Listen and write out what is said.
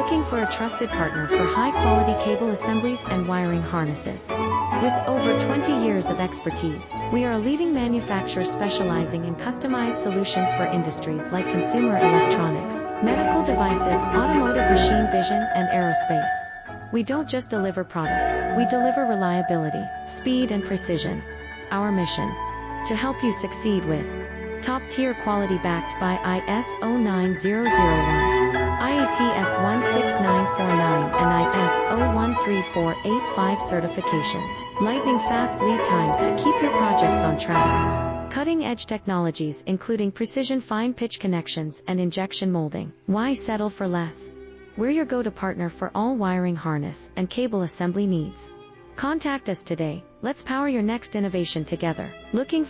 Looking for a trusted partner for high-quality cable assemblies and wiring harnesses? With over 20 years of expertise, we are a leading manufacturer specializing in customized solutions for industries like consumer electronics, medical devices, automotive machine vision, and aerospace. We don't just deliver products, we deliver reliability, speed, and precision. Our mission: to help you succeed with top-tier quality backed by ISO 9001, IATF 16949, and ISO 13485 certifications, lightning-fast lead times to keep your projects on track. Cutting-edge technologies including precision fine-pitch connections and injection molding. Why settle for less? We're your go-to partner for all wiring harness and cable assembly needs. Contact us today. Let's power your next innovation together. Looking